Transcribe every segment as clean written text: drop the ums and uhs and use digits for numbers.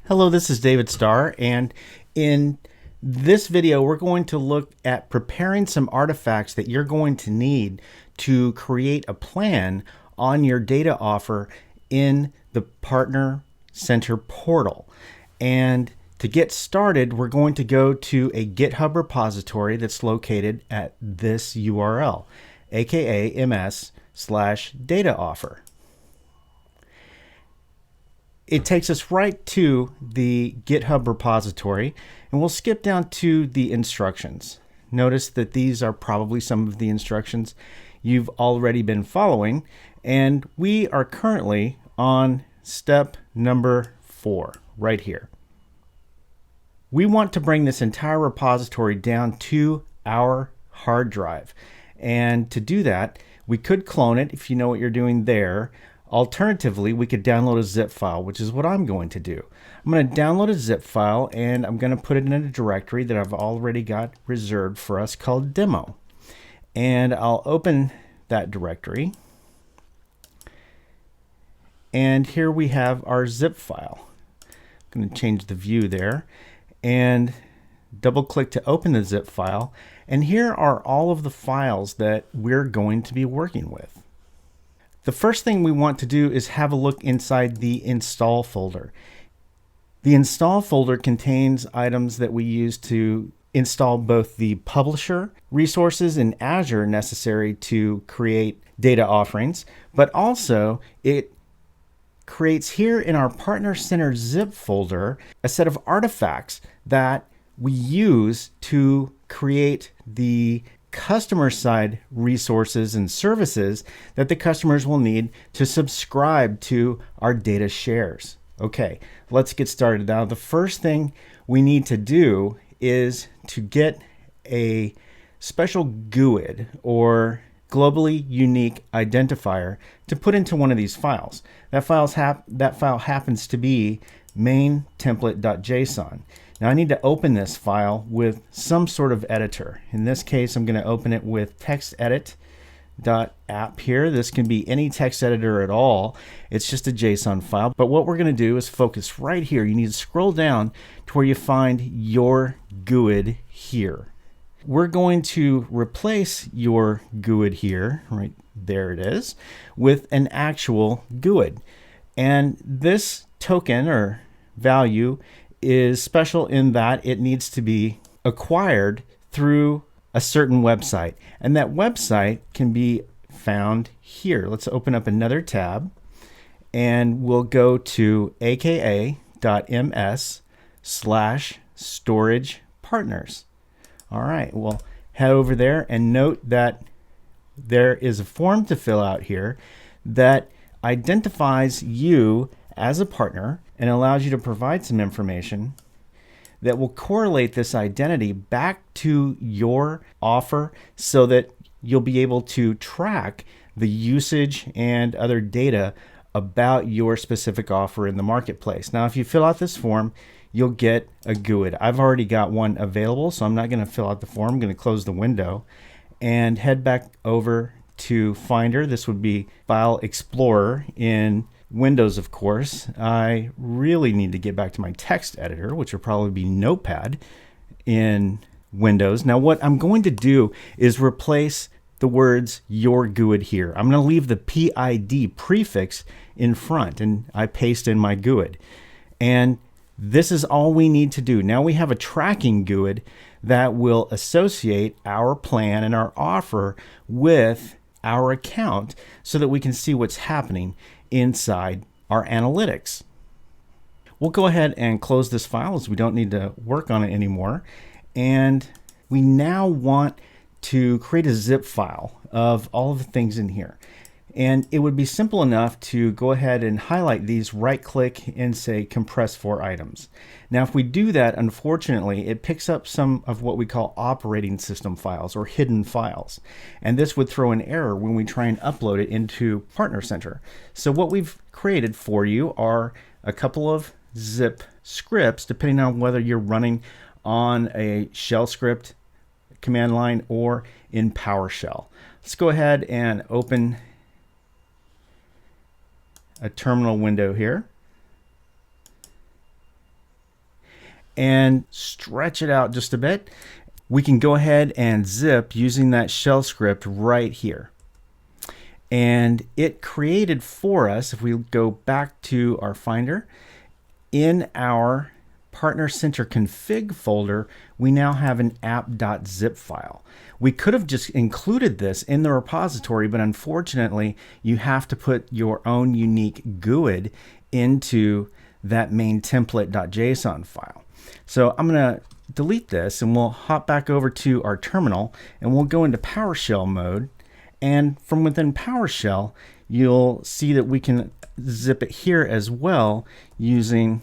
Hello, this is David Starr, and in this video we're going to look at preparing some artifacts that you're going to need to create a plan on your data offer in the Partner Center portal. And to get started, we're going to go to a GitHub repository that's located at this URL, aka ms/dataoffer. It takes us right to the GitHub repository, and we'll skip down to the instructions. Notice that these are probably some of the instructions you've already been following, and we are currently on step number 4 right here. We want to bring this entire repository down to our hard drive, and to do that we could clone it if you know what you're doing there. Alternatively, we could download a zip file, which is what I'm going to do. I'm going to download a zip file and I'm going to put it in a directory that I've already got reserved for us called demo. And I'll open that directory. And here we have our zip file. I'm going to change the view there and double click to open the zip file. And here are all of the files that we're going to be working with. The first thing we want to do is have a look inside the install folder. The install folder contains items that we use to install both the publisher resources in Azure necessary to create data offerings, but also it creates here in our Partner Center zip folder a set of artifacts that we use to create the customer side resources and services that the customers will need to subscribe to our data shares. Okay, let's get started. Now, the first thing we need to do is to get a special GUID or globally unique identifier to put into one of these files. That file happens to be main template.json. Now I need to open this file with some sort of editor. In this case, I'm going to open it with textedit.app here. This can be any text editor at all. It's just a JSON file. But what we're going to do is focus right here. You need to scroll down to where you find your GUID here. We're going to replace your GUID here, right there it is, with an actual GUID. And this token or value is special in that it needs to be acquired through a certain website, and that website can be found here. Let's open up another tab and we'll go to aka.ms/storage partners. All right, we'll head over there and note that there is a form to fill out here that identifies you as a partner and allows you to provide some information that will correlate this identity back to your offer so that you'll be able to track the usage and other data about your specific offer in the marketplace. Now, if you fill out this form, you'll get a GUID. I've already got one available, so I'm not going to fill out the form. I'm going to close the window and head back over to Finder. This would be File Explorer in Windows, of course. I really need to get back to my text editor, which will probably be Notepad in Windows. Now, what I'm going to do is replace the words your GUID here. I'm going to leave the PID prefix in front, and I paste in my GUID. And this is all we need to do. Now we have a tracking GUID that will associate our plan and our offer with our account so that we can see what's happening inside our analytics. We'll go ahead and close this file as we don't need to work on it anymore. And we now want to create a zip file of all of the things in here. And it would be simple enough to go ahead and highlight these, right click and say compress for items. Now, if we do that, unfortunately, it picks up some of what we call operating system files or hidden files. And this would throw an error when we try and upload it into Partner Center. So what we've created for you are a couple of zip scripts, depending on whether you're running on a shell script command line or in PowerShell. Let's go ahead and open a terminal window here. and stretch it out just a bit, we can go ahead and zip using that shell script right here. And it created for us, if we go back to our Finder, in our Partner Center config folder, we now have an app.zip file. We could have just included this in the repository, but unfortunately, you have to put your own unique GUID into that main template.json file. So I'm going to delete this and we'll hop back over to our terminal and we'll go into PowerShell mode. And from within PowerShell, you'll see that we can zip it here as well using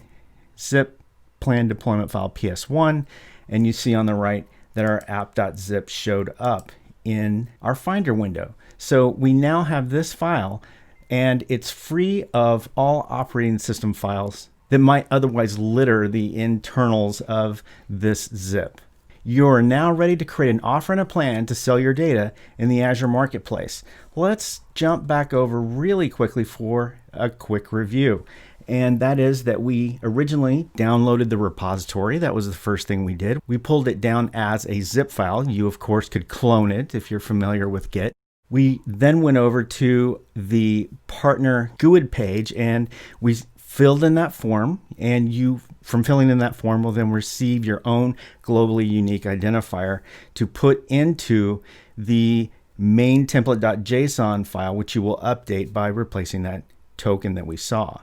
zip plan deployment file ps1. And you see on the right that our app.zip showed up in our Finder window. So we now have this file and it's free of all operating system files that might otherwise litter the internals of this zip. You're now ready to create an offer and a plan to sell your data in the Azure Marketplace. Let's jump back over really quickly for a quick review. And that is that we originally downloaded the repository. That was the first thing we did. We pulled it down as a zip file. You, of course, could clone it if you're familiar with Git. We then went over to the partner GUID page and we filled in that form, and you, from filling in that form, will then receive your own globally unique identifier to put into the main template.json file, which you will update by replacing that token that we saw.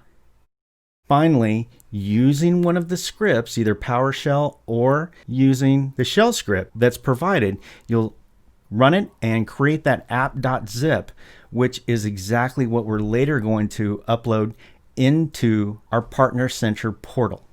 Finally, using one of the scripts, either PowerShell or using the shell script that's provided, you'll run it and create that app.zip, which is exactly what we're later going to upload into our Partner Center portal.